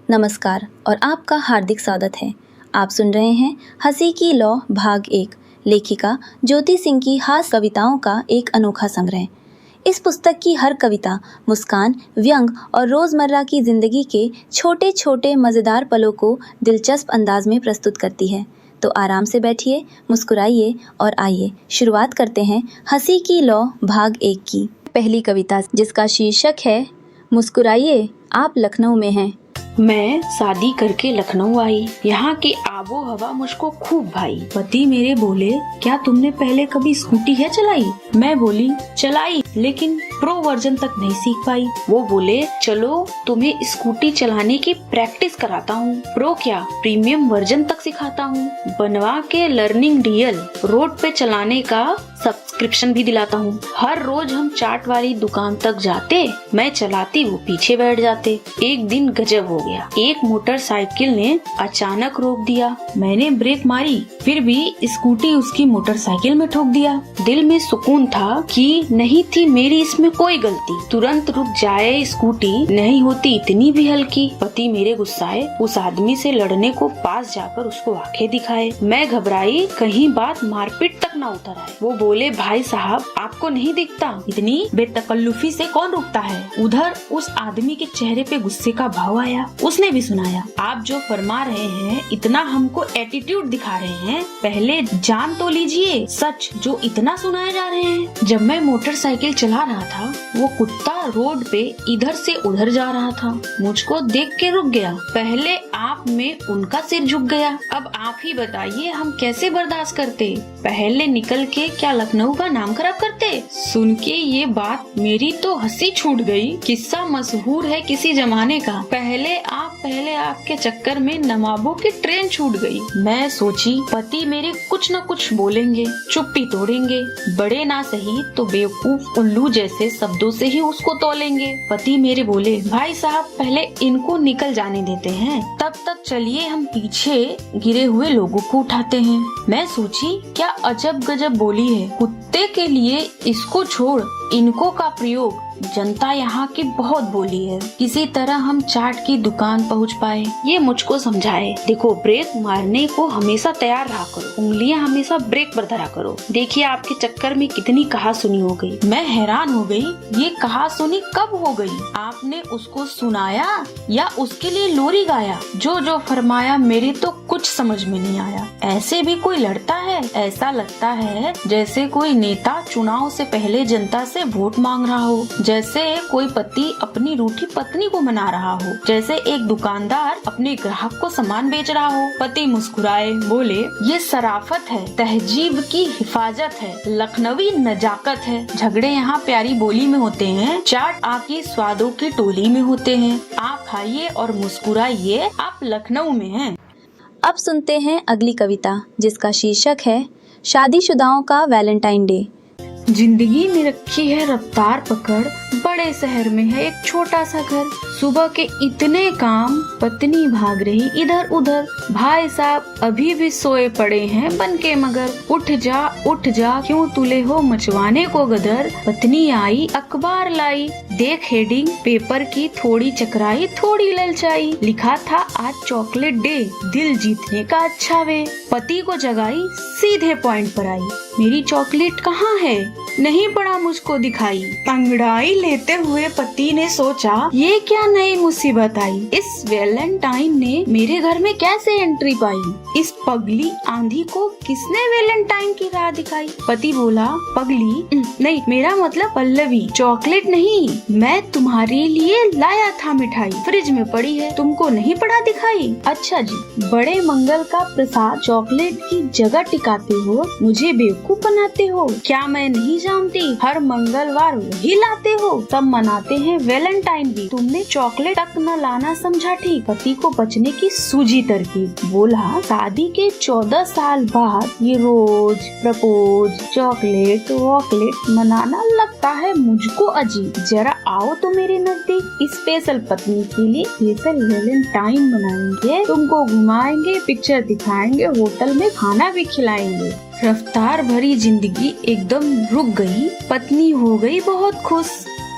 नमस्कार और आपका हार्दिक स्वागत है। आप सुन रहे हैं हंसी की लौ भाग 1, लेखिका ज्योति सिंह की हास्य कविताओं का एक अनोखा संग्रह। इस पुस्तक की हर कविता मुस्कान, व्यंग और रोज़मर्रा की ज़िंदगी के छोटे छोटे मज़ेदार पलों को दिलचस्प अंदाज में प्रस्तुत करती है। तो आराम से बैठिए, मुस्कुराइए और आइए शुरुआत करते हैं हंसी की लौ भाग 1 की पहली कविता, जिसका शीर्षक है मुस्कुराइए, आप लखनऊ में हैं। मैं शादी करके लखनऊ आई, यहाँ की आबो हवा मुझको खूब भाई। पति मेरे बोले, क्या तुमने पहले कभी स्कूटी है चलाई? मैं बोली, चलाई, लेकिन प्रो वर्जन तक नहीं सीख पाई। वो बोले, चलो तुम्हें स्कूटी चलाने की प्रैक्टिस कराता हूँ। प्रो क्या, प्रीमियम वर्जन तक सिखाता हूँ। बनवा के लर्निंग रियल रोड पे चलाने का सब्सक्रिप्शन भी दिलाता हूँ। हर रोज हम चाट वाली दुकान तक जाते, मैं चलाती, वो पीछे बैठ जाते। एक दिन गजब हो गया, एक मोटरसाइकिल ने अचानक रोक दिया। मैंने ब्रेक मारी, फिर भी स्कूटी उसकी मोटरसाइकिल में ठोक दिया। दिल में सुकून था कि नहीं थी मेरी इसमें कोई गलती। तुरंत रुक जाए स्कूटी, नहीं होती इतनी भी हल्की। पति मेरे गुस्साए, उस आदमी से लड़ने को पास जाकर उसको आंखें दिखाए। मैं घबराई, कहीं बात मारपीट तक न उतर आए। वो बोले, भाई साहब आपको नहीं दिखता, इतनी बेतकल्लुफी से कौन रुकता है? उधर उस आदमी के चेहरे पे गुस्से का भाव आया। उसने भी सुनाया, आप जो फरमा रहे हैं, इतना हमको एटीट्यूड दिखा रहे हैं, पहले जान तो लीजिए सच जो इतना सुनाए जा रहे हैं। जब मैं मोटरसाइकिल चला रहा था, वो कुत्ता रोड पे इधर से उधर जा रहा था। मुझको देख के रुक गया। पहले आप में उनका सिर झुक गया। अब आप ही बताइए हम कैसे बर्दाश्त करते? पहले निकल के क्या लखनऊ का नाम खराब करते? सुन के ये बात मेरी तो हंसी छूट गई। किस्सा मशहूर है किसी जमाने का, पहले आपके चक्कर में नवाबों की ट्रेन छूट गई। मैं सोची पति मेरे कुछ न कुछ बोलेंगे, चुप्पी तोड़ेंगे, बड़े ना सही तो बेवकूफ उल्लू जैसे शब्दों से ही उसको तोलेंगे। पति मेरे बोले, भाई साहब पहले इनको निकल जाने देते हैं, तब तक चलिए हम पीछे गिरे हुए लोगों को उठाते हैं। मैं सोची क्या अजब गजब बोली है, कुत्ते के लिए इसको छोड़ इनको का प्रयोग। जनता यहाँ की बहुत बोली है। किसी तरह हम चाट की दुकान पहुँच पाए। ये मुझको समझाए, देखो ब्रेक मारने को हमेशा तैयार रहा करो, उंगलियां हमेशा ब्रेक पर धरा करो। देखिए आपके चक्कर में कितनी कहा सुनी हो गई। मैं हैरान हो गई, ये कहा सुनी कब हो गई? आपने उसको सुनाया या उसके लिए लोरी गाया? जो जो फरमाया मेरे तो कुछ समझ में नहीं आया। ऐसे भी कोई लड़ता है? ऐसा लगता है जैसे कोई नेता चुनाव से पहले जनता से वोट मांग रहा हो, जैसे कोई पति अपनी रूठी पत्नी को मना रहा हो, जैसे एक दुकानदार अपने ग्राहक को सामान बेच रहा हो। पति मुस्कुराए, बोले, ये शराफत है, तहजीब की हिफाजत है, लखनवी नजाकत है। झगड़े यहाँ प्यारी बोली में होते हैं, चाट आकी स्वादों की टोली में होते हैं। आप खाइए और मुस्कुराइए, आप लखनऊ में हैं। अब सुनते हैं अगली कविता, जिसका शीर्षक है शादीशुदाओं का वैलेंटाइन डे। जिंदगी में रखी है रफ्तार पकड़, बड़े शहर में है एक छोटा सा घर। सुबह के इतने काम, पत्नी भाग रही इधर उधर। भाई साहब अभी भी सोए पड़े हैं बन के मगर। उठ जा क्यों तुले हो मचवाने को गदर। पत्नी आई अखबार लाई, देख हेडिंग पेपर की, थोड़ी चकराई थोड़ी ललचाई। लिखा था आज चॉकलेट डे, दिल जीतने का अच्छा वे। पति को जगाई, सीधे पॉइंट पर आई, मेरी चॉकलेट कहाँ है? नहीं पड़ा मुझको दिखाई। अंगड़ाई लेते हुए पति ने सोचा, ये क्या नई मुसीबत आई? इस वैलेंटाइन ने मेरे घर में कैसे एंट्री पाई? इस पगली आंधी को किसने वैलेंटाइन की राह दिखाई? पति बोला, पगली नहीं, मेरा मतलब पल्लवी, चॉकलेट नहीं, मैं तुम्हारे लिए लाया था मिठाई, फ्रिज में पड़ी है, तुमको नहीं पड़ा दिखाई? अच्छा जी, बड़े मंगल का प्रसाद चॉकलेट की जगह टिकाते हो, मुझे बेवकूफ बनाते हो। क्या मैं नहीं जानती, हर मंगलवार वही लाते हो, सब मनाते हैं वैलेंटाइन भी, तुमने चॉकलेट तक न लाना समझा ठीक। पति को बचने की सूझी तरकीब, बोला, शादी के 14 साल बाद ये रोज प्रपोज, चॉकलेट वॉकलेट मनाना लगता है मुझको अजीब। जरा आओ तो मेरे नजदीक, स्पेशल पत्नी के लिए स्पेशल वैलेंटाइन मनाएंगे, तुमको घुमाएंगे, पिक्चर दिखाएंगे, होटल में खाना भी खिलाएंगे। रफ्तार भरी जिंदगी एकदम रुक गई। पत्नी हो गई बहुत खुश,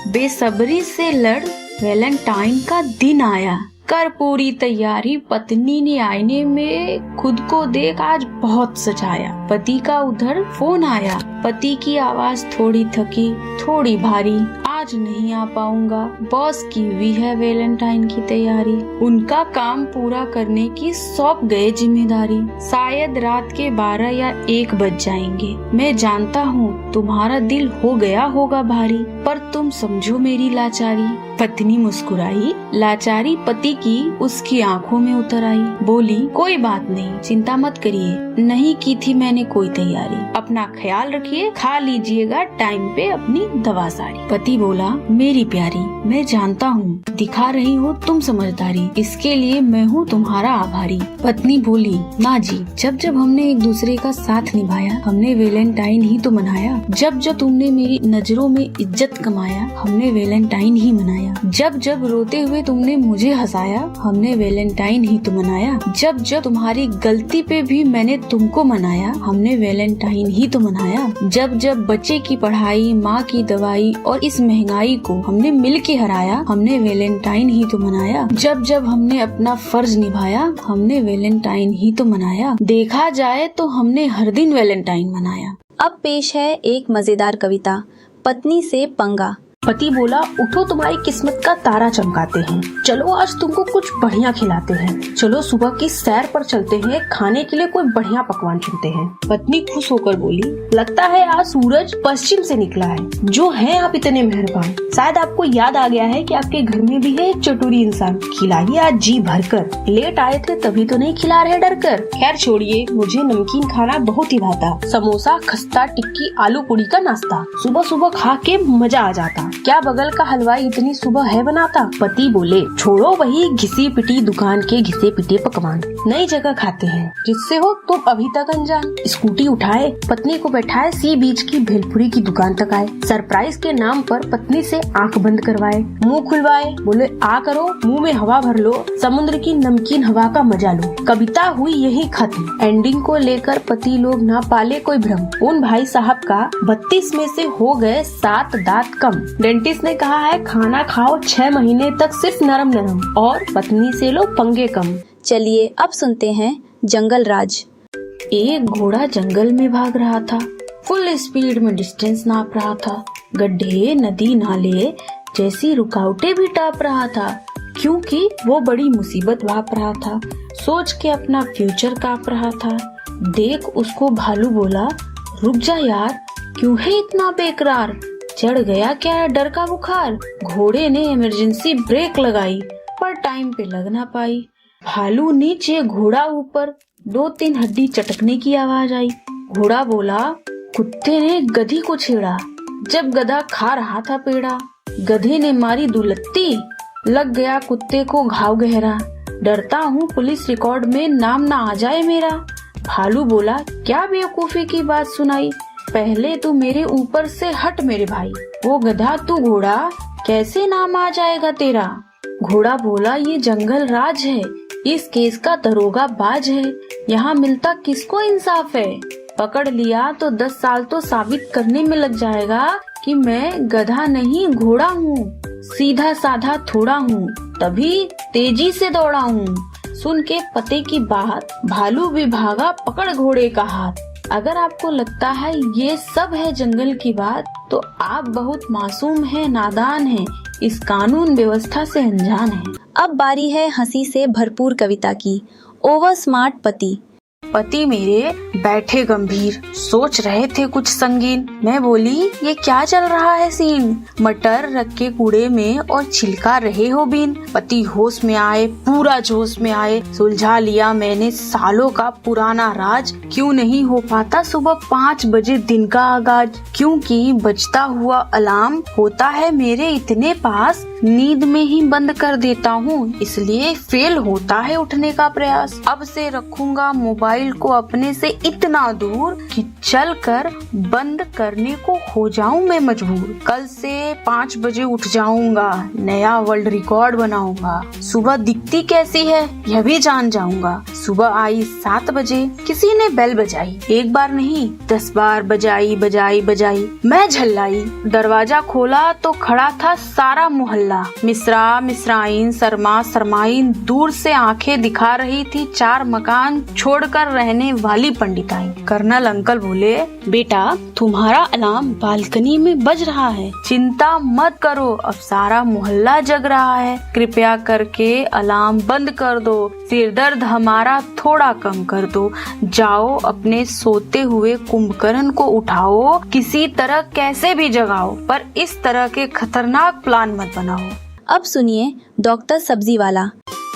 बेसब्री से लड़ वैलेंटाइन का दिन आया। कर पूरी तैयारी, पत्नी ने आईने में खुद को देख आज बहुत सजाया। पति का उधर फोन आया, पति की आवाज थोड़ी थकी थोड़ी भारी, आज नहीं आ पाऊंगा, बॉस की हुई है वैलेंटाइन की तैयारी। उनका काम पूरा करने की सौंप गए जिम्मेदारी, शायद रात के 12 या 1 बज जाएंगे। मैं जानता हूँ तुम्हारा दिल हो गया होगा भारी, पर तुम समझो मेरी लाचारी। पत्नी मुस्कुराई, लाचारी पति की उसकी आंखों में उतर आई। बोली, कोई बात नहीं, चिंता मत करिए, नहीं की थी मैंने कोई तैयारी, अपना ख्याल रखिए, खा लीजिएगा टाइम पे अपनी दवा सारी। पति बोला, मेरी प्यारी, मैं जानता हूँ दिखा रही हो तुम समझदारी, इसके लिए मैं हूँ तुम्हारा आभारी। पत्नी बोली, ना जी, जब जब हमने एक दूसरे का साथ निभाया, हमने वैलेंटाइन ही तो मनाया। जब जब तुमने मेरी नजरों में इज्जत कमाया, हमने वैलेंटाइन ही मनाया। जब जब रोते हुए तुमने मुझे हंसाया, हमने वैलेंटाइन ही तो मनाया। जब जब तुम्हारी गलती पे भी मैंने तुमको मनाया, हमने वैलेंटाइन ही तो मनाया। जब जब बच्चे की पढ़ाई, माँ की दवाई और इस महंगाई को हमने मिल के हराया, हमने वैलेंटाइन ही तो मनाया। जब जब हमने अपना फर्ज निभाया, हमने वैलेंटाइन ही तो मनाया। देखा जाए तो हमने हर दिन वैलेंटाइन मनाया। अब पेश है एक मजेदार कविता, पत्नी से पंगा। पति बोला, उठो तुम्हारी किस्मत का तारा चमकाते हैं, चलो आज तुमको कुछ बढ़िया खिलाते हैं, चलो सुबह की सैर पर चलते हैं, खाने के लिए कोई बढ़िया पकवान चुनते हैं। पत्नी खुश होकर बोली, लगता है आज सूरज पश्चिम से निकला है, जो है आप इतने मेहरबान। शायद आपको याद आ गया है कि आपके घर में भी है एक चटोरी इंसान, खिलाइए आज जी भरकर, लेट आए थे तभी तो नहीं खिला रहे डर कर। खैर छोड़िए, मुझे नमकीन खाना बहुत ही भाता, समोसा, खस्ता, टिक्की, आलू पूरी का नाश्ता सुबह सुबह खा के मजा आ जाता। क्या बगल का हलवाई इतनी सुबह है बनाता? पति बोले, छोड़ो वही घिसी पिटी दुकान के घिसे पिटे पकवान, नई जगह खाते हैं जिससे हो तुम अभी तक अनजान। स्कूटी उठाए, पत्नी को बैठाए, सी बीच की भेलपुरी की दुकान तक आए, सरप्राइज के नाम पर पत्नी से आंख बंद करवाए, मुंह खुलवाए, बोले आ करो, मुंह में हवा भर लो, समुद्र की नमकीन हवा का मजा लो। कविता हुई यही खत्म। एंडिंग को लेकर पति लोग ना पाले कोई भ्रम, उन भाई साहब का 32 में से हो गए 7 दांत कम। डेंटिस्ट ने कहा है खाना खाओ 6 महीने तक सिर्फ नरम नरम, और पत्नी से लो पंगे कम। चलिए अब सुनते हैं जंगल राज। एक घोड़ा जंगल में भाग रहा था, फुल स्पीड में डिस्टेंस नाप रहा था, गड्ढे, नदी, नाले जैसी रुकावटें भी टाप रहा था, क्योंकि वो बड़ी मुसीबत भाप रहा था, सोच के अपना फ्यूचर काप रहा था। देख उसको भालू बोला, रुक जा यार, क्यों है इतना बेकरार, चढ़ गया क्या डर का बुखार। घोड़े ने इमरजेंसी ब्रेक लगाई, पर टाइम पे लग ना पाई। भालू नीचे, घोड़ा ऊपर, 2-3 हड्डी चटकने की आवाज आई। घोड़ा बोला, कुत्ते ने गधी को छेड़ा, जब गधा खा रहा था पेड़ा, गधे ने मारी दुलत्ती, लग गया कुत्ते को घाव गहरा, डरता हूँ पुलिस रिकॉर्ड में नाम ना आ जाए मेरा। भालू बोला, क्या बेवकूफी की बात सुनाई, पहले तू मेरे ऊपर से हट मेरे भाई, वो गधा तू घोड़ा, कैसे नाम आ जाएगा तेरा। घोड़ा बोला, ये जंगल राज है, इस केस का दरोगा बाज है, यहाँ मिलता किसको इंसाफ है, पकड़ लिया तो 10 साल तो साबित करने में लग जाएगा कि मैं गधा नहीं घोड़ा हूँ, सीधा साधा थोड़ा हूँ, तभी तेजी से दौड़ा हूँ। सुन के पते की बात भालू भी भागा, पकड़ घोड़े का हाथ। अगर आपको लगता है ये सब है जंगल की बात, तो आप बहुत मासूम हैं, नादान हैं, इस कानून व्यवस्था से अनजान हैं। अब बारी है हंसी से भरपूर कविता की, ओवर स्मार्ट पति। पति मेरे बैठे गंभीर, सोच रहे थे कुछ संगीन। मैं बोली, ये क्या चल रहा है सीन, मटर रख के कूड़े में और छिलका रहे हो बीन। पति होश में आए, पूरा जोश में आए, सुलझा लिया मैंने सालों का पुराना राज, क्यों नहीं हो पाता सुबह 5 बजे दिन का आगाज, क्योंकि बजता हुआ अलार्म होता है मेरे इतने पास, नींद में ही बंद कर देता हूँ, इसलिए फेल होता है उठने का प्रयास। अब से रखूंगा मोबाइल को अपने से इतना दूर कि चलकर बंद करने को हो जाऊं मैं मजबूर। कल से 5 बजे उठ जाऊंगा, नया वर्ल्ड रिकॉर्ड बनाऊंगा, सुबह दिखती कैसी है यह भी जान जाऊंगा। सुबह आई 7 बजे, किसी ने बेल बजाई, 1 बार नहीं 10 बार बजाई बजाई बजाई, मैं झल्लाई, दरवाजा खोला तो खड़ा था सारा मोहल्ला, मोहल्ला। मिश्रा, मिश्राइन, शर्मा, शर्माइन, दूर से आंखें दिखा रही थी 4 मकान छोड़कर रहने वाली पंडिताई। कर्नल अंकल बोले, बेटा तुम्हारा अलार्म बालकनी में बज रहा है, चिंता मत करो, अब सारा मोहल्ला जग रहा है, कृपया करके अलार्म बंद कर दो, सिर दर्द हमारा थोड़ा कम कर दो, जाओ अपने सोते हुए कुंभकर्ण को उठाओ, किसी तरह कैसे भी जगाओ, पर इस तरह के खतरनाक प्लान मत बनाओ। अब सुनिए डॉक्टर सब्जी वाला।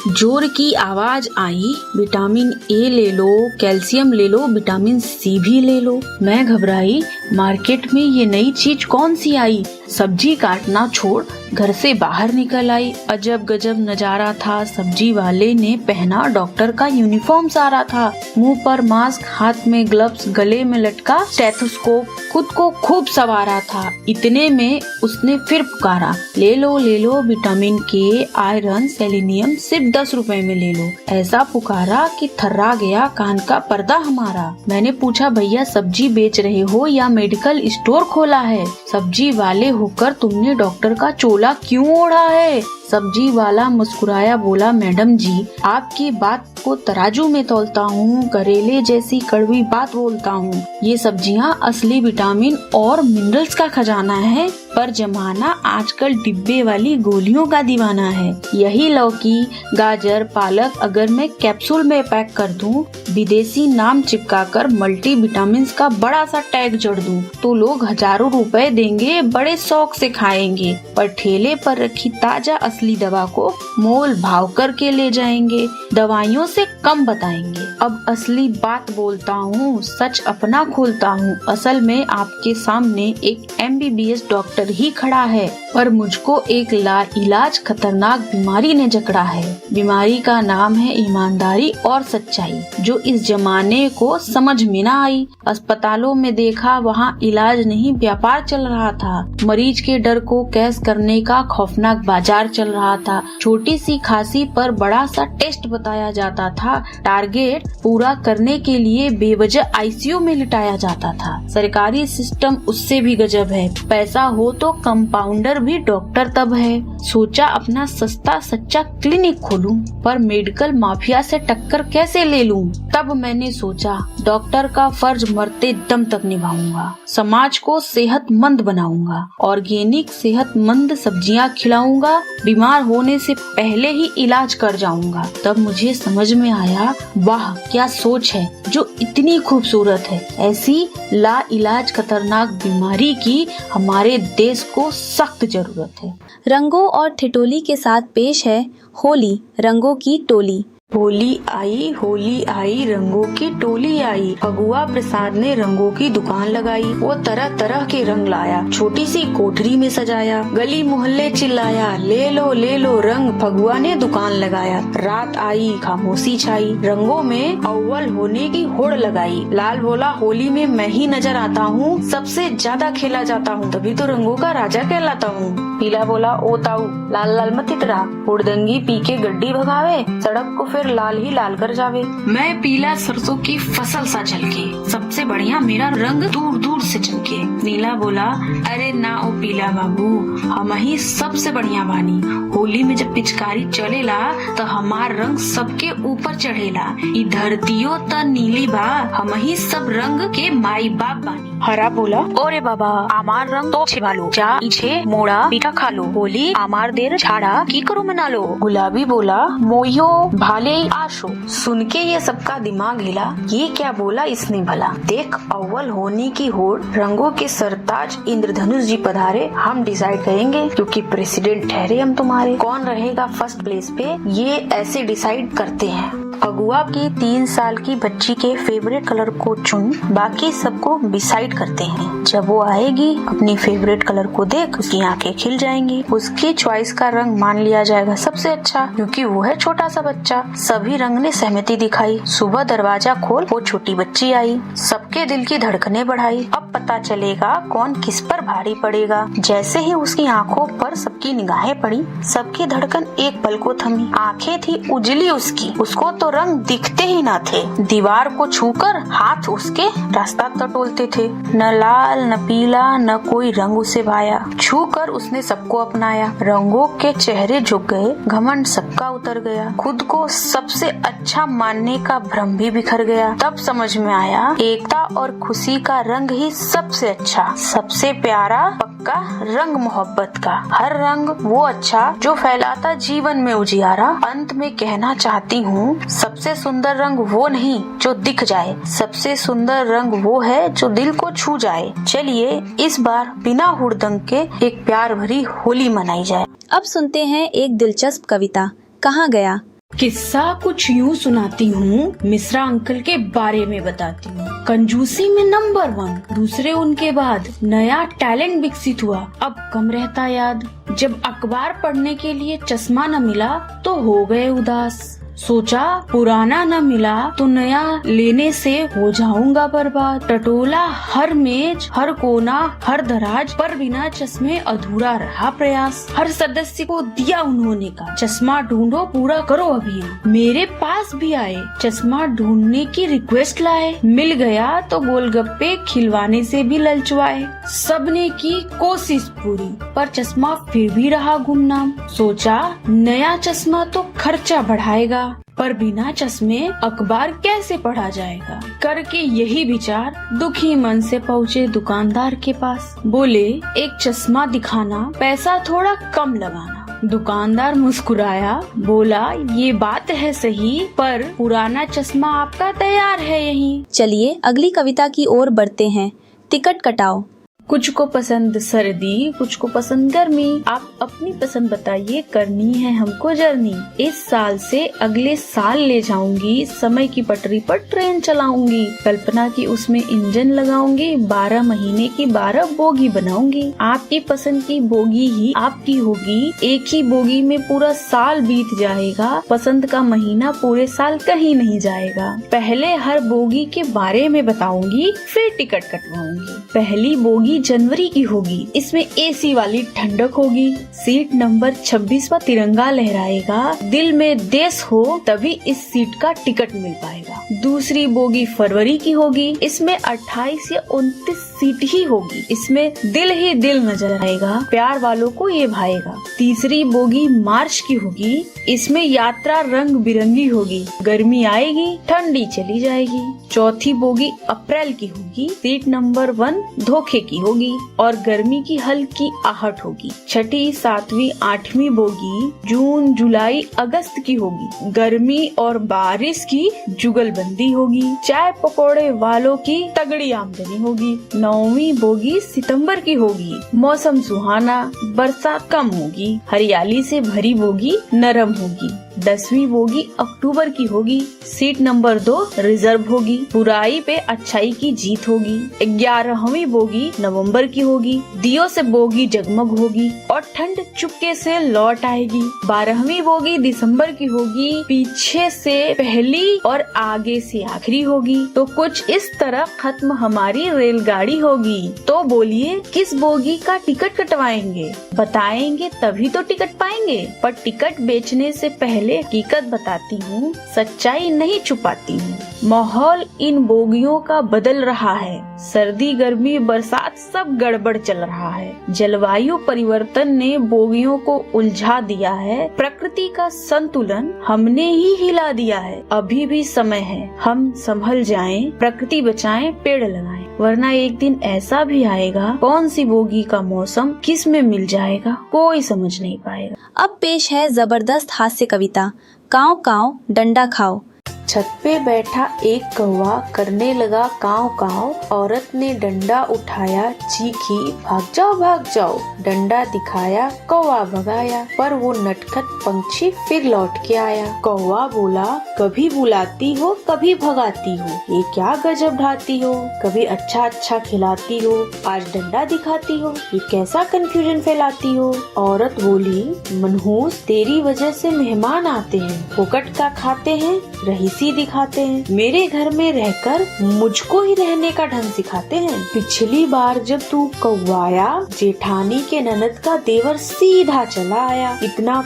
जोर की आवाज आई, विटामिन ए ले लो, कैल्शियम ले लो, विटामिन सी भी ले लो। मैं घबराई, मार्केट में ये नई चीज कौन सी आई। सब्जी काटना छोड़ घर से बाहर निकल आई। अजब गजब नजारा था। सब्जी वाले ने पहना डॉक्टर का यूनिफॉर्म सारा था, मुंह पर मास्क, हाथ में ग्लव्स, गले में लटका स्टेथोस्कोप, खुद को खूब सवारा था। इतने में उसने फिर पुकारा, ले लो विटामिन के, आयरन, सेलेनियम सिर्फ 10 रुपए में ले लो। ऐसा पुकारा कि थर्रा गया कान का पर्दा हमारा। मैंने पूछा, भैया सब्जी बेच रहे हो या मेडिकल स्टोर खोला है? सब्जी वाले होकर तुमने डॉक्टर का चोला क्यों ओढ़ा है? सब्जी वाला मुस्कुराया, बोला, मैडम जी आपकी बात को तराजू में तौलता हूँ, करेले जैसी कड़वी बात बोलता हूँ। ये सब्जियाँ असली विटामिन और मिनरल्स का खजाना है, पर जमाना आजकल डिब्बे वाली गोलियों का दीवाना है। यही लौकी, गाजर, पालक अगर मैं कैप्सूल में पैक कर दूं, विदेशी नाम चिपका कर मल्टी विटामिन का बड़ा सा टैग जड़ दूं, तो लोग हजारों रुपए देंगे, बड़े शौक से खाएंगे, पर ठेले पर रखी ताजा असली दवा को मोल भाव करके ले जाएंगे, दवाइयों से कम बताएंगे। अब असली बात बोलता हूँ, सच अपना खोलता हूँ। असल में आपके सामने एक MBBS डॉक्टर ही खड़ा है, पर मुझको एक लाइलाज खतरनाक बीमारी ने जकड़ा है। बीमारी का नाम है ईमानदारी और सच्चाई, जो इस जमाने को समझ में ना आई। अस्पतालों में देखा, वहाँ इलाज नहीं व्यापार चल रहा था। मरीज के डर को कैश करने का खौफनाक बाजार चल रहा था। छोटी सी खांसी पर बड़ा सा टेस्ट बताया जाता था। टारगेट पूरा करने के लिए बेवजह ICU में लिटाया जाता था। सरकारी सिस्टम उससे भी गजब है। पैसा हो तो कंपाउंडर भी डॉक्टर तब है। सोचा अपना सस्ता सच्चा क्लिनिक खोलूं, पर मेडिकल माफिया से टक्कर कैसे ले लूं। तब मैंने सोचा डॉक्टर का फर्ज मरते दम तक निभाऊंगा, समाज को सेहतमंद बनाऊंगा, ऑर्गेनिक सेहतमंद सब्जियां खिलाऊंगा, बीमार होने से पहले ही इलाज कर जाऊंगा। तब मुझे समझ में आया, वाह क्या सोच है जो इतनी खूबसूरत है। ऐसी लाइलाज खतरनाक बीमारी की हमारे देश को सख्त जरूरत है। रंगों और ठिठोली के साथ पेश है होली, रंगों की टोली। होली आई, रंगों की टोली आई। फगुआ प्रसाद ने रंगों की दुकान लगाई। वो तरह तरह के रंग लाया, छोटी सी कोठरी में सजाया। गली मोहल्ले चिल्लाया, ले लो रंग, फगुआ ने दुकान लगाया। रात आई, खामोशी छाई, रंगों में अव्वल होने की होड़ लगाई। लाल बोला, होली में मैं ही नजर आता हूँ, सबसे ज्यादा खेला जाता हूँ, तभी तो रंगों का राजा कहलाता हूँ। पीला बोला, ओ ताऊ लाल लाल मत इतरा, हुड़दंगी पी के गड्डी भगावे, सड़क को फिर लाल ही लाल कर जावे। मैं पीला सरसों की फसल सा झलके, सबसे बढ़िया मेरा रंग दूर दूर से चमके। नीला बोला, अरे ना ओ पीला बाबू, हम ही सबसे बढ़िया बानी। होली में जब पिचकारी चलेला तो हमार रंग सबके ऊपर चढ़ेला। ई धरतियो त नीली बा, हम ही सब रंग के माई बाप बानी। हरा बोला, ओरे बाबा आमार रंग तो छिपालो, जा इछे मोड़ा पीठा खा लो, होली आमार देर झाड़ा की करो मना लो। गुलाबी बोला, मोयो भाले आशो। सुन के ये सबका दिमाग हिला, ये क्या बोला इसने भला। देख अव्वल होने की होड़, रंगों के सरताज इंद्रधनुष जी पधारे, हम डिसाइड करेंगे क्योंकि प्रेसिडेंट ठहरे हम तुम्हारे। कौन रहेगा फर्स्ट प्लेस पे ये ऐसे डिसाइड करते हैं। फगुआ की 3 साल की बच्ची के फेवरेट कलर को चुन, बाकी सबको डिसाइड करते हैं। जब वो आएगी अपनी फेवरेट कलर को देख उसकी आंखें खिल जाएंगी, उसकी चॉइस का रंग मान लिया जाएगा सबसे अच्छा, क्योंकि वो है छोटा सा बच्चा। सभी रंग ने सहमति दिखाई। सुबह दरवाजा खोल वो छोटी बच्ची आई, सबके दिल की धड़कनें बढ़ाई। अब पता चलेगा कौन किस पर भारी पड़ेगा। जैसे ही उसकी आंखों पर सबकी निगाहें पड़ी, सबकी धड़कन एक पल को थमी। आंखें थी उजली उसको तो रंग दिखते ही न थे। दीवार को छूकर हाथ उसके रास्ता टटोलते थे। न लाल न पीला न कोई रंग उसे भाया। छूकर उसने सबको अपनाया। रंगों के चेहरे झुक गए, घमंड सबका उतर गया। खुद को सबसे अच्छा मानने का भ्रम भी बिखर गया। तब समझ में आया, एकता और खुशी का रंग ही सबसे अच्छा, सबसे प्यारा पक्का रंग मोहब्बत का। हर रंग वो अच्छा जो फैलाता जीवन में उजियारा। अंत में कहना चाहती हूँ, सबसे सुंदर रंग वो नहीं जो दिख जाए, सबसे सुंदर रंग वो है जो दिल को छू जाए। चलिए इस बार बिना हुड़दंग के एक प्यार भरी होली मनाई जाए। अब सुनते हैं एक दिलचस्प कविता, कहाँ गया। किस्सा कुछ यूँ सुनाती हूँ, मिश्रा अंकल के बारे में बताती हूँ। कंजूसी में नंबर 1, दूसरे उनके बाद। नया टैलेंट विकसित हुआ, अब कम रहता याद। जब अखबार पढ़ने के लिए चश्मा न मिला तो हो गए उदास। सोचा पुराना न मिला तो नया लेने से हो जाऊंगा बर्बाद। टटोला हर मेज हर कोना हर दराज, पर बिना चश्मे अधूरा रहा प्रयास। हर सदस्य को दिया उन्होंने का, चश्मा ढूंढो पूरा करो अभियान। मेरे पास भी आए, चश्मा ढूंढने की रिक्वेस्ट लाए। मिल गया तो गोलगप्पे खिलवाने से भी ललचवाए। सबने की कोशिश पूरी, पर चश्मा फिर भी रहा गुमनाम। सोचा नया चश्मा तो खर्चा बढ़ाएगा, पर बिना चश्मे अखबार कैसे पढ़ा जाएगा। करके यही विचार दुखी मन से पहुँचे दुकानदार के पास। बोले एक चश्मा दिखाना, पैसा थोड़ा कम लगाना। दुकानदार मुस्कुराया, बोला ये बात है सही, पर पुराना चश्मा आपका तैयार है यहीं। चलिए अगली कविता की ओर बढ़ते हैं। टिकट कटाओ। कुछ को पसंद सर्दी, कुछ को पसंद गर्मी। आप अपनी पसंद बताइए, करनी है हमको जर्नी। इस साल से अगले साल ले जाऊंगी, समय की पटरी पर ट्रेन चलाऊंगी। कल्पना की उसमें इंजन लगाऊंगी, 12 महीने की 12 बोगी बनाऊंगी। आपकी पसंद की बोगी ही आपकी होगी, एक ही बोगी में पूरा साल बीत जाएगा। पसंद का महीना पूरे साल कहीं नहीं जाएगा। पहले हर बोगी के बारे में बताऊंगी, फिर टिकट कटवाऊंगी। पहली बोगी जनवरी की होगी, इसमें एसी वाली ठंडक होगी। सीट नंबर 26 पर तिरंगा लहराएगा। दिल में देश हो तभी इस सीट का टिकट मिल पाएगा। दूसरी बोगी फरवरी की होगी, इसमें 28 या 29 सीट ही होगी। इसमें दिल ही दिल नजर आएगा, प्यार वालों को ये भाएगा। तीसरी बोगी मार्च की होगी, इसमें यात्रा रंग बिरंगी होगी। गर्मी आएगी, ठंडी चली जाएगी। चौथी बोगी अप्रैल की होगी, सीट नंबर 1 धोखे की होगी और गर्मी की हल्की आहट होगी। छठी, 7वीं, 8वीं बोगी जून, जुलाई, अगस्त की होगी। गर्मी और बारिश की जुगलबंदी होगी। चाय पकौड़े वालों की तगड़ी आमदनी होगी। 9वीं बोगी सितंबर की होगी, मौसम सुहाना, बरसात कम होगी। हरियाली से भरी बोगी नरम होगी। 10वीं बोगी अक्टूबर की होगी, सीट नंबर 2 रिजर्व होगी। बुराई पे अच्छाई की जीत होगी। 11वीं बोगी नवंबर की होगी, दियों से बोगी जगमग होगी और ठंड चुपके से लौट आएगी। 12वीं बोगी दिसंबर की होगी, पीछे से पहली और आगे से आखिरी होगी। तो कुछ इस तरह खत्म हमारी रेलगाड़ी होगी। तो बोलिए किस बोगी का टिकट कटवाएंगे? बताएंगे तभी तो टिकट पाएंगे। पर टिकट बेचने से पहले हकीकत बताती हूँ, सच्चाई नहीं छुपाती हूँ। माहौल इन बोगियों का बदल रहा है। सर्दी गर्मी बरसात सब गड़बड़ चल रहा है। जलवायु परिवर्तन ने बोगियों को उलझा दिया है। प्रकृति का संतुलन हमने ही हिला दिया है। अभी भी समय है, हम संभल जाएं, प्रकृति बचाएं, पेड़ लगाएं, वरना एक दिन ऐसा भी आएगा, कौन सी बोगी का मौसम किस में मिल जाएगा कोई समझ नहीं पाएगा। अब पेश है जबरदस्त हास्य कविता, काव काव डंडा खाओ। छत पे बैठा एक कौवा करने लगा काव काव। औरत ने डंडा उठाया, चीखी भाग जाओ। डंडा दिखाया, कौवा भगाया, पर वो नटखट पंछी फिर लौट के आया। कौवा बोला, कभी बुलाती हो कभी भगाती हो, ये क्या गजब ढाती हो। कभी अच्छा अच्छा खिलाती हो, आज डंडा दिखाती हो, ये कैसा कंफ्यूजन फैलाती हो। औरत बोली, मनहूस तेरी वजह से मेहमान आते हैं, फुकट का खाते हैं, रहीसी सी दिखाते हैं। मेरे घर में रहकर मुझको ही रहने का ढंग सिखाते हैं। पिछली बार जब तू कौवाया, जेठानी के ननद का देवर सीधा चला आया। इतना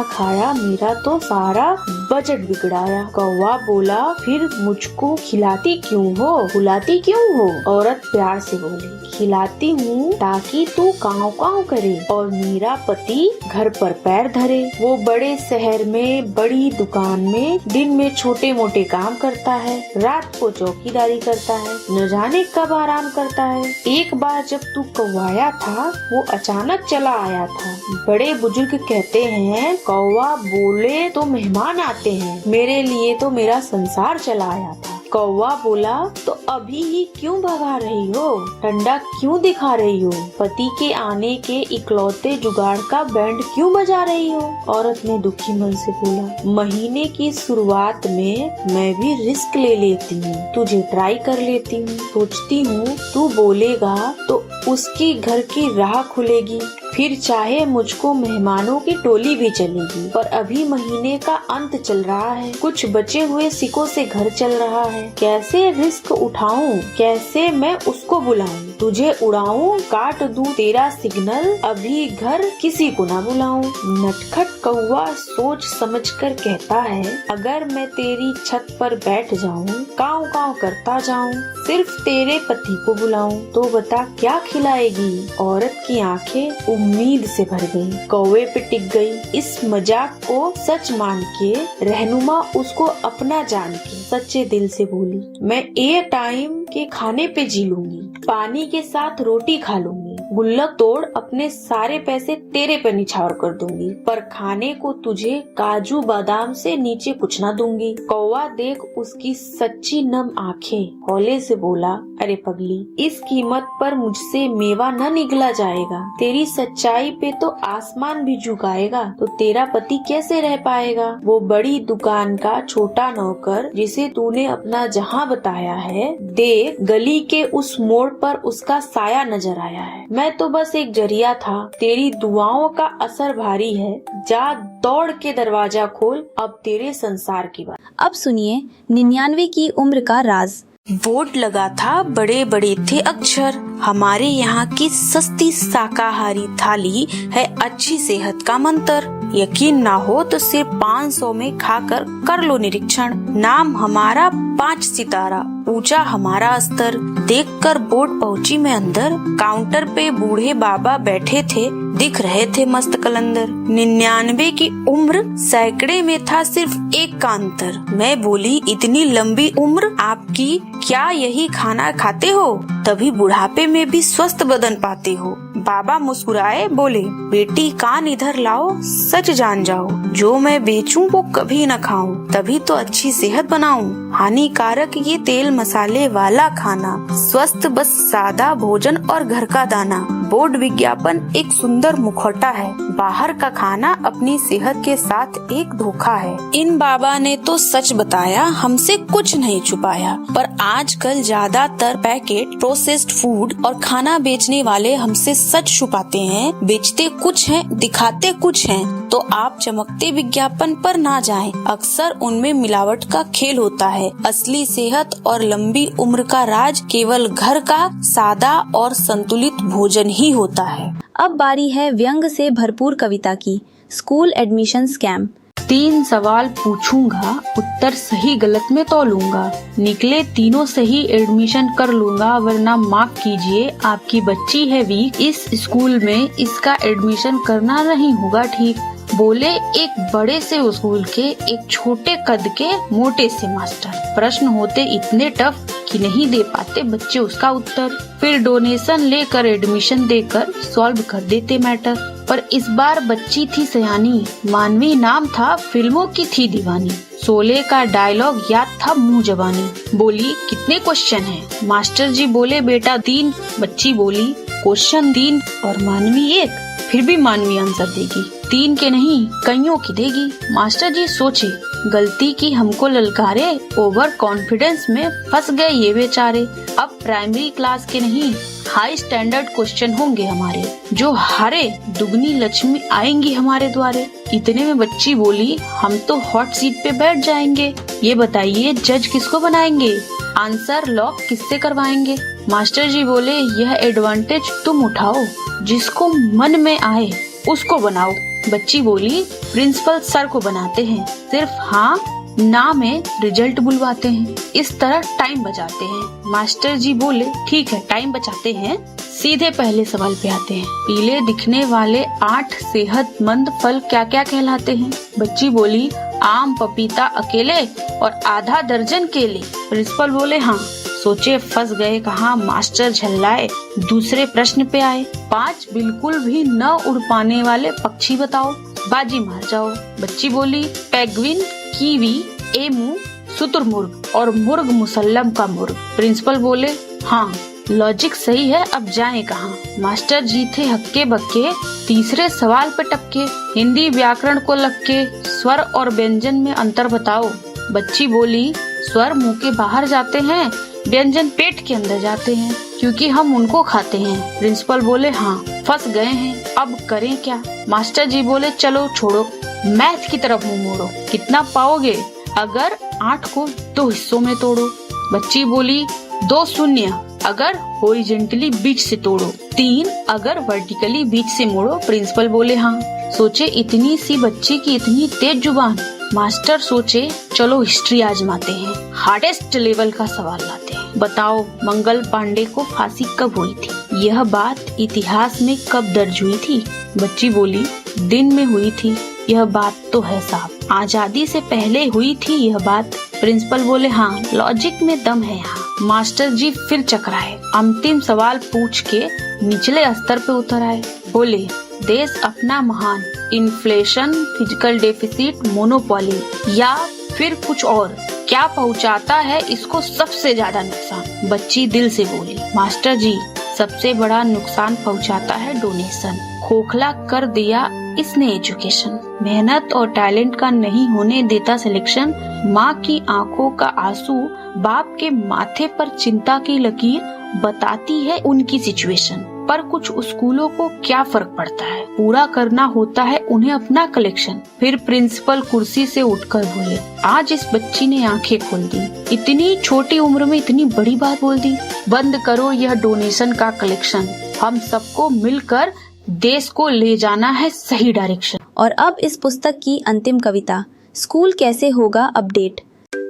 खाया मेरा तो सारा बजट बिगड़ाया। कौवा बोला, फिर मुझको खिलाती क्यों हो, बुलाती क्यों हो? औरत प्यार से बोली, खिलाती हूँ ताकि तू काँव काँव करे और मेरा पति घर पर पैर धरे। वो बड़े शहर में बड़ी दुकान में दिन में छोटे मोटे काम करता है, रात को चौकीदारी करता है, न जाने कब आराम करता है। एक बार जब तू कौवाया था वो अचानक चला आया था। बड़े बुजुर्ग कहते हैं कौवा बोले तो मेहमान आते हैं, मेरे लिए तो मेरा संसार चला आया था। कौवा बोला, तो अभी ही क्यों भगा रही हो, ठंडा क्यों दिखा रही हो, पति के आने के इकलौते जुगाड़ का बैंड क्यों बजा रही हो? औरत ने दुखी मन से बोला, महीने की शुरुआत में मैं भी रिस्क ले लेती हूँ, तुझे ट्राई कर लेती हूँ। सोचती हूँ तू बोलेगा तो उसकी घर की राह खुलेगी, फिर चाहे मुझको मेहमानों की टोली भी चलेगी। पर अभी महीने का अंत चल रहा है, कुछ बचे हुए सिक्कों से घर चल रहा है। कैसे रिस्क उठाऊं, कैसे मैं उसको बुलाऊं, तुझे उड़ाऊं, काट दूं तेरा सिग्नल, अभी घर किसी को ना बुलाऊं। नटखट कौवा सोच समझकर कहता है, अगर मैं तेरी छत पर बैठ जाऊं, काँव काँव करता जाऊं, सिर्फ तेरे पति को बुलाऊं, तो बता क्या खिलाएगी? औरत की आंखें उम्मीद से भर गई, कौवे पे टिक गई। इस मजाक को सच मान के रहनुमा उसको अपना जान के सच्चे दिल से बोली, मैं एक टाइम के खाने पे जी लूंगी, पानी के साथ रोटी खा लूंगी, गुल्लक तोड़ अपने सारे पैसे तेरे पे निछावर कर दूंगी, पर खाने को तुझे काजू बादाम से नीचे कुछ ना दूंगी। कौवा देख उसकी सच्ची नम आंखें, हौले से बोला, अरे पगली, इस कीमत पर मुझसे मेवा न निगला जाएगा। तेरी सच्चाई पे तो आसमान भी झुकाएगा, तो तेरा पति कैसे रह पाएगा? वो बड़ी दुकान का छोटा नौकर जिसे तूने अपना जहां बताया है, देख गली के उस मोड़ पर उसका साया नजर आया है। मैं तो बस एक जरिया था, तेरी दुआओं का असर भारी है, जा दौड़ के दरवाजा खोल, अब तेरे संसार की बात। अब सुनिए 99 की उम्र का राज। बोर्ड लगा था, बड़े बड़े थे अक्षर, हमारे यहाँ की सस्ती शाकाहारी थाली है अच्छी सेहत का मंत्र। यकीन ना हो तो सिर्फ 500 में खाकर कर लो निरीक्षण। नाम हमारा 5 सितारा, ऊंचा हमारा स्तर। देखकर बोर्ड पहुंची मैं अंदर, काउंटर पे बूढ़े बाबा बैठे थे, दिख रहे थे मस्त कलंदर। 99 की उम्र, सैकड़े में था सिर्फ एक का अंतर। मैं बोली, इतनी लंबी उम्र आपकी, क्या यही खाना खाते हो? तभी बुढ़ापे में भी स्वस्थ बदन पाते हो। बाबा मुस्कुराए, बोले, बेटी कान इधर लाओ, सच जान जाओ, जो मैं बेचूं वो कभी न खाऊं, तभी तो अच्छी सेहत बनाऊं। हानिकारक ये तेल मसाले वाला खाना, स्वस्थ बस सादा भोजन और घर का दाना। बोर्ड विज्ञापन एक सुंदर मुखौटा है, बाहर का खाना अपनी सेहत के साथ एक धोखा है। इन बाबा ने तो सच बताया, हमसे कुछ नहीं छुपाया। पर आजकल ज्यादातर पैकेट प्रोसेस्ड फूड और खाना बेचने वाले हमसे सच छुपाते हैं, बेचते कुछ हैं, दिखाते कुछ हैं। तो आप चमकते विज्ञापन पर ना जाएं, अक्सर उनमें मिलावट का खेल होता है। असली सेहत और लंबी उम्र का राज केवल घर का सादा और संतुलित भोजन ही होता है। अब बारी है व्यंग से भरपूर कविता की, स्कूल एडमिशन स्कैम। 3 सवाल पूछूंगा, उत्तर सही गलत में तौलूंगा, निकले तीनों सही एडमिशन कर लूंगा, वरना माफ कीजिए आपकी बच्ची है वीक, इस स्कूल में इसका एडमिशन करना नहीं होगा ठीक। बोले एक बड़े से स्कूल के एक छोटे कद के मोटे से मास्टर। प्रश्न होते इतने टफ कि नहीं दे पाते बच्चे उसका उत्तर। फिर डोनेशन लेकर एडमिशन देकर सॉल्व कर देते मैटर। पर इस बार बच्ची थी सयानी, मानवी नाम था, फिल्मों की थी दीवानी। 16 का डायलॉग याद था मुंह जबानी। बोली कितने क्वेश्चन हैं? मास्टर जी बोले बेटा 3। बच्ची बोली क्वेश्चन 3 और मानवी 1। फिर भी मानवी आंसर देगी, 3 के नहीं कईयों की देगी। मास्टर जी सोचे गलती की हमको ललकारे, ओवर कॉन्फिडेंस में फंस गए ये बेचारे। अब प्राइमरी क्लास के नहीं हाई स्टैंडर्ड क्वेश्चन होंगे हमारे, जो हारे दुगनी लक्ष्मी आएंगी हमारे द्वारे। इतने में बच्ची बोली हम तो हॉट सीट पे बैठ जाएंगे। ये बताइए जज किसको बनाएंगे? आंसर लॉक किससे करवाएंगे? मास्टर जी बोले यह एडवांटेज तुम उठाओ, जिसको मन में आए उसको बनाओ। बच्ची बोली प्रिंसिपल सर को बनाते हैं, सिर्फ हाँ ना में रिजल्ट बुलवाते हैं, इस तरह टाइम बचाते हैं। मास्टर जी बोले ठीक है टाइम बचाते हैं, सीधे पहले सवाल पे आते हैं। पीले दिखने वाले 8 सेहतमंद फल क्या क्या कहलाते हैं? बच्ची बोली आम पपीता अकेले और आधा दर्जन केले। प्रिंसिपल बोले हाँ। सोचे फंस गए कहाँ, मास्टर झल्लाए। दूसरे प्रश्न पे आए, 5 बिल्कुल भी न उड़ पाने वाले पक्षी बताओ, बाजी मार जाओ। बच्ची बोली पेंगुइन, कीवी, एमू, शुतुरमुर्ग और मुर्ग मुसल्लम का मुर्ग। प्रिंसिपल बोले हाँ लॉजिक सही है, अब जाएं कहाँ? मास्टर जी थे हक्के बक्के, तीसरे सवाल पे टपके। हिंदी व्याकरण को लक्के, स्वर और व्यंजन में अंतर बताओ। बच्ची बोली स्वर मुंह के बाहर जाते हैं, व्यंजन पेट के अंदर जाते हैं, क्योंकि हम उनको खाते हैं। प्रिंसिपल बोले हाँ फंस गए हैं, अब करें क्या? मास्टर जी बोले चलो छोड़ो, मैथ की तरफ मुंह मोड़ो। कितना पाओगे अगर 8 को 2 हिस्सों में तोड़ो? बच्ची बोली 2 शून्य अगर हॉरिजॉन्टली बीच से तोड़ो, 3 अगर वर्टिकली बीच से मोड़ो। प्रिंसिपल बोले हाँ। सोचे इतनी सी बच्ची की इतनी तेज जुबान। मास्टर सोचे चलो हिस्ट्री आजमाते हैं, हार्डेस्ट लेवल का सवाल लाते हैं। बताओ मंगल पांडे को फांसी कब हुई थी? यह बात इतिहास में कब दर्ज हुई थी? बच्ची बोली दिन में हुई थी, यह बात तो है साहब। आजादी से पहले हुई थी यह बात। प्रिंसिपल बोले हाँ लॉजिक में दम है यहाँ। मास्टर जी फिर चकराए, अंतिम सवाल पूछ के निचले स्तर पे उतर आए। बोले देश अपना महान, इन्फ्लेशन, फिजिकल डेफिसिट, मोनोपोली या फिर कुछ और क्या पहुँचाता है इसको सबसे ज्यादा नुकसान? बच्ची दिल से बोली मास्टर जी सबसे बड़ा नुकसान पहुँचाता है डोनेशन। खोखला कर दिया इसने एजुकेशन। मेहनत और टैलेंट का नहीं होने देता सिलेक्शन। माँ की आंखों का आंसू, बाप के माथे पर चिंता की लकीर बताती है उनकी सिचुएशन। पर कुछ स्कूलों को क्या फर्क पड़ता है, पूरा करना होता है उन्हें अपना कलेक्शन। फिर प्रिंसिपल कुर्सी से उठकर बोले आज इस बच्ची ने आंखें खोल दी, इतनी छोटी उम्र में इतनी बड़ी बात बोल दी। बंद करो यह डोनेशन का कलेक्शन, हम सबको मिलकर देश को ले जाना है सही डायरेक्शन। और अब इस पुस्तक की अंतिम कविता, स्कूल कैसे होगा अपडेट।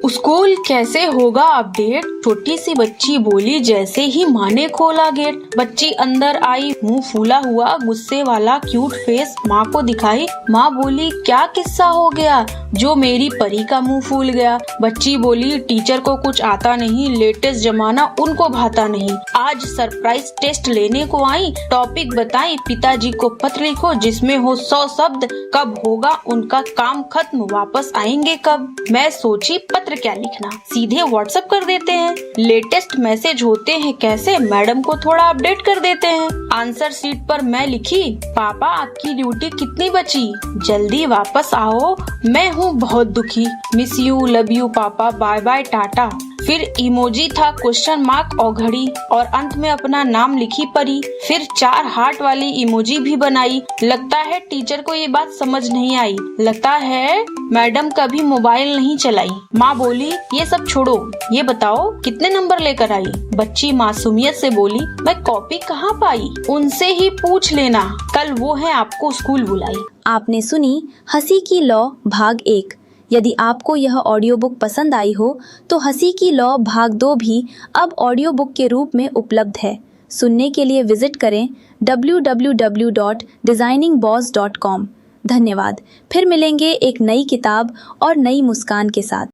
स्कूल कैसे होगा अपडेट, छोटी सी बच्ची बोली जैसे ही माँ ने खोला गेट। बच्ची अंदर आई, मुंह फूला हुआ, गुस्से वाला क्यूट फेस माँ को दिखाई। माँ बोली क्या किस्सा हो गया जो मेरी परी का मुंह फूल गया। बच्ची बोली टीचर को कुछ आता नहीं, लेटेस्ट जमाना उनको भाता नहीं। आज सरप्राइज टेस्ट लेने को आई, टॉपिक बताई, पिताजी को पत्र लिखो जिसमें हो 100 शब्द। कब होगा उनका काम खत्म, वापस आएंगे कब। मैं सोची पत्र क्या लिखना, सीधे व्हाट्सएप कर देते हैं। लेटेस्ट मैसेज होते हैं कैसे, मैडम को थोड़ा अपडेट कर देते हैं। आंसर शीट पर मैं लिखी पापा आपकी ड्यूटी कितनी बची, जल्दी वापस आओ मैं हूँ बहुत दुखी। मिस यू, लव यू पापा, बाय बाय टाटा। फिर इमोजी था क्वेश्चन मार्क और घड़ी, और अंत में अपना नाम लिखी परी। फिर 4 हार्ट वाली इमोजी भी बनाई। लगता है टीचर को ये बात समझ नहीं आई, लगता है मैडम कभी मोबाइल नहीं चलाई। माँ बोली ये सब छोड़ो, ये बताओ कितने नंबर लेकर आई। बच्ची मासूमियत से बोली मैं कॉपी कहाँ पाई, उनसे ही पूछ लेना, कल वो है आपको स्कूल बुलाई। आपने सुनी हंसी की लौ भाग 1। यदि आपको यह ऑडियो बुक पसंद आई हो तो हंसी की लौ भाग 2 भी अब ऑडियो बुक के रूप में उपलब्ध है। सुनने के लिए विजिट करें www.designingboss.com। धन्यवाद। फिर मिलेंगे एक नई किताब और नई मुस्कान के साथ।